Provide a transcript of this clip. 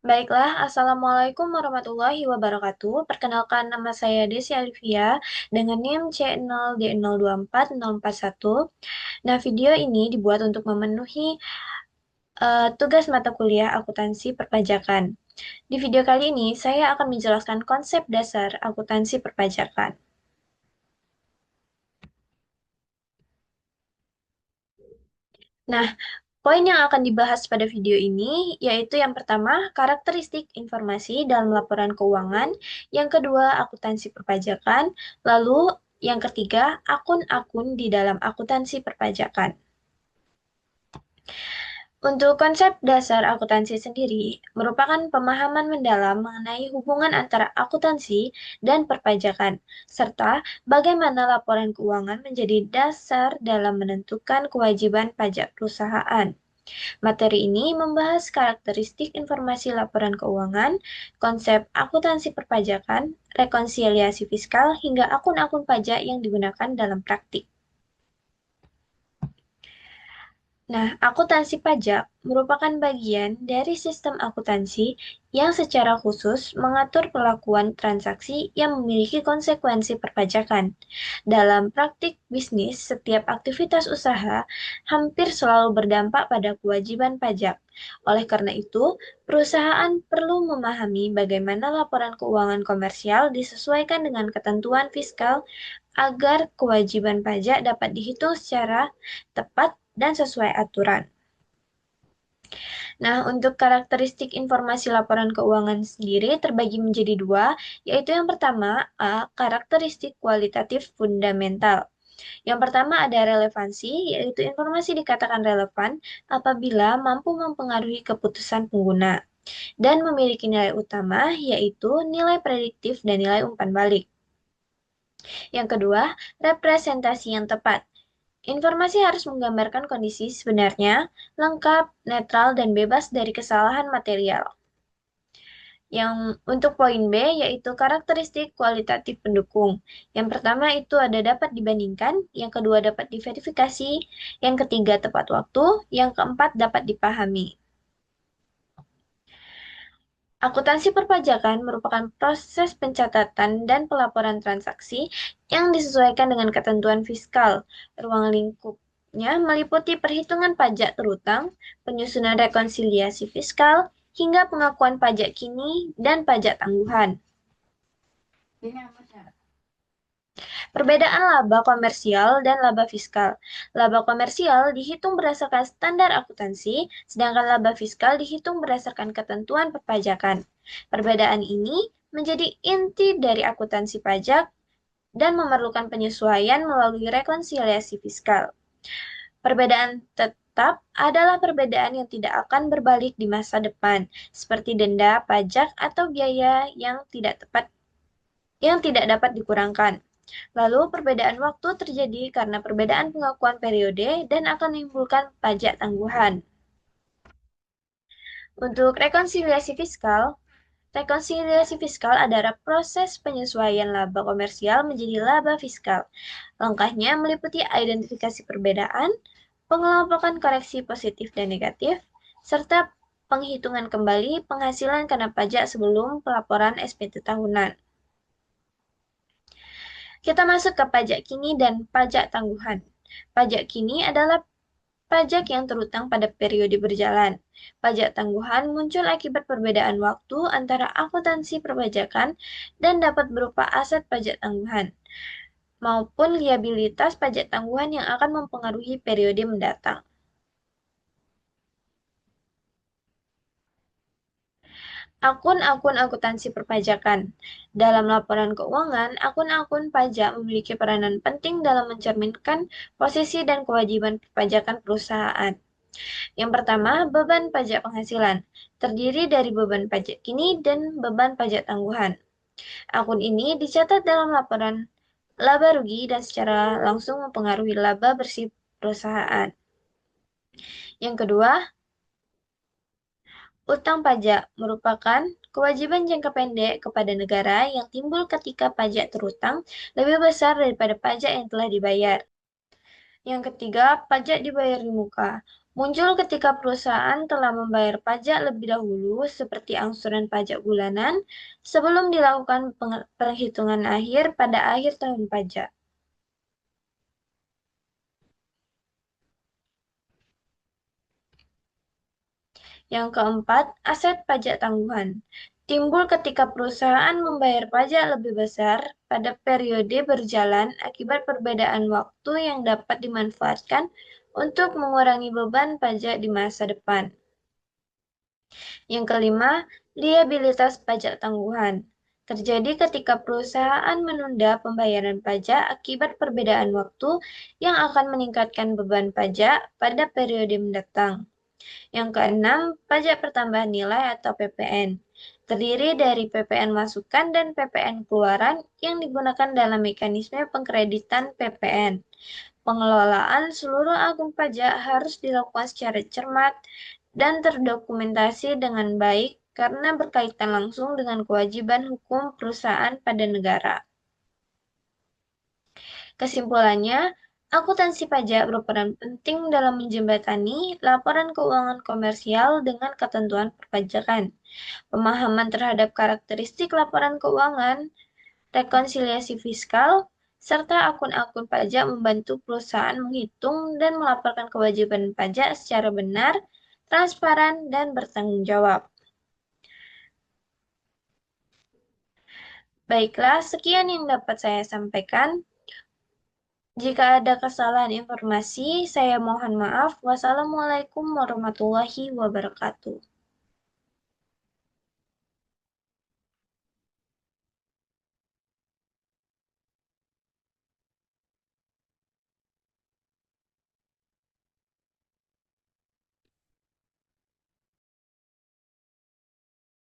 Baiklah, Assalamualaikum warahmatullahi wabarakatuh. Perkenalkan nama saya Desi Alivia dengan NIM C0D024041. Nah, video ini dibuat untuk memenuhi tugas mata kuliah akuntansi perpajakan. Di video kali ini, saya akan menjelaskan konsep dasar akuntansi perpajakan. Nah, poin yang akan dibahas pada video ini yaitu yang pertama, karakteristik informasi dalam laporan keuangan, yang kedua, akuntansi perpajakan, lalu yang ketiga, akun-akun di dalam akuntansi perpajakan. Untuk konsep dasar akuntansi sendiri merupakan pemahaman mendalam mengenai hubungan antara akuntansi dan perpajakan, serta bagaimana laporan keuangan menjadi dasar dalam menentukan kewajiban pajak perusahaan. Materi ini membahas karakteristik informasi laporan keuangan, konsep akuntansi perpajakan, rekonsiliasi fiskal, hingga akun-akun pajak yang digunakan dalam praktik. Nah, akuntansi pajak merupakan bagian dari sistem akuntansi yang secara khusus mengatur pelakuan transaksi yang memiliki konsekuensi perpajakan. Dalam praktik bisnis, setiap aktivitas usaha hampir selalu berdampak pada kewajiban pajak. Oleh karena itu, perusahaan perlu memahami bagaimana laporan keuangan komersial disesuaikan dengan ketentuan fiskal agar kewajiban pajak dapat dihitung secara tepat dan sesuai aturan. Nah, untuk karakteristik informasi laporan keuangan sendiri terbagi menjadi dua, yaitu yang pertama, A, karakteristik kualitatif fundamental. Yang pertama ada relevansi, yaitu informasi dikatakan relevan apabila mampu mempengaruhi keputusan pengguna dan memiliki nilai utama, yaitu nilai prediktif dan nilai umpan balik. Yang kedua, representasi yang tepat. Informasi harus menggambarkan kondisi sebenarnya, lengkap, netral, dan bebas dari kesalahan material. Yang untuk poin B yaitu karakteristik kualitatif pendukung. Yang pertama itu ada dapat dibandingkan, yang kedua dapat diverifikasi, yang ketiga tepat waktu, yang keempat dapat dipahami. Akuntansi perpajakan merupakan proses pencatatan dan pelaporan transaksi yang disesuaikan dengan ketentuan fiskal. Ruang lingkupnya meliputi perhitungan pajak terutang, penyusunan rekonsiliasi fiskal, hingga pengakuan pajak kini dan pajak tangguhan. Perbedaan laba komersial dan laba fiskal. Laba komersial dihitung berdasarkan standar akuntansi, sedangkan laba fiskal dihitung berdasarkan ketentuan perpajakan. Perbedaan ini menjadi inti dari akuntansi pajak dan memerlukan penyesuaian melalui rekonsiliasi fiskal. Perbedaan tetap adalah perbedaan yang tidak akan berbalik di masa depan, seperti denda, pajak, atau biaya yang tidak dapat dikurangkan. Lalu, perbedaan waktu terjadi karena perbedaan pengakuan periode dan akan menimbulkan pajak tangguhan. Untuk rekonsiliasi fiskal adalah proses penyesuaian laba komersial menjadi laba fiskal. Langkahnya meliputi identifikasi perbedaan, pengelompokan koreksi positif dan negatif, serta penghitungan kembali penghasilan karena pajak sebelum pelaporan SPT tahunan. Kita masuk ke pajak kini dan pajak tangguhan. Pajak kini adalah pajak yang terutang pada periode berjalan. Pajak tangguhan muncul akibat perbedaan waktu antara akuntansi perpajakan dan dapat berupa aset pajak tangguhan maupun liabilitas pajak tangguhan yang akan mempengaruhi periode mendatang. Akun-akun akuntansi perpajakan. Dalam laporan keuangan, akun-akun pajak memiliki peranan penting dalam mencerminkan posisi dan kewajiban perpajakan perusahaan. Yang pertama, beban pajak penghasilan. Terdiri dari beban pajak kini dan beban pajak tangguhan. Akun ini dicatat dalam laporan laba rugi dan secara langsung mempengaruhi laba bersih perusahaan. Yang kedua, utang pajak merupakan kewajiban jangka pendek kepada negara yang timbul ketika pajak terutang lebih besar daripada pajak yang telah dibayar. Yang ketiga, pajak dibayar di muka. Muncul ketika perusahaan telah membayar pajak lebih dahulu, seperti angsuran pajak bulanan, sebelum dilakukan perhitungan akhir pada akhir tahun pajak. Yang keempat, aset pajak tangguhan. Timbul ketika perusahaan membayar pajak lebih besar pada periode berjalan akibat perbedaan waktu yang dapat dimanfaatkan untuk mengurangi beban pajak di masa depan. Yang kelima, liabilitas pajak tangguhan. Terjadi ketika perusahaan menunda pembayaran pajak akibat perbedaan waktu yang akan meningkatkan beban pajak pada periode mendatang. Yang keenam, pajak pertambahan nilai atau PPN. Terdiri dari PPN masukan dan PPN keluaran yang digunakan dalam mekanisme pengkreditan PPN. Pengelolaan seluruh akun pajak harus dilakukan secara cermat dan terdokumentasi dengan baik karena berkaitan langsung dengan kewajiban hukum perusahaan pada negara. Kesimpulannya, akuntansi pajak berperan penting dalam menjembatani laporan keuangan komersial dengan ketentuan perpajakan. Pemahaman terhadap karakteristik laporan keuangan, rekonsiliasi fiskal, serta akun-akun pajak membantu perusahaan menghitung dan melaporkan kewajiban pajak secara benar, transparan, dan bertanggung jawab. Baiklah, sekian yang dapat saya sampaikan. Jika ada kesalahan informasi, saya mohon maaf. Wassalamualaikum warahmatullahi wabarakatuh.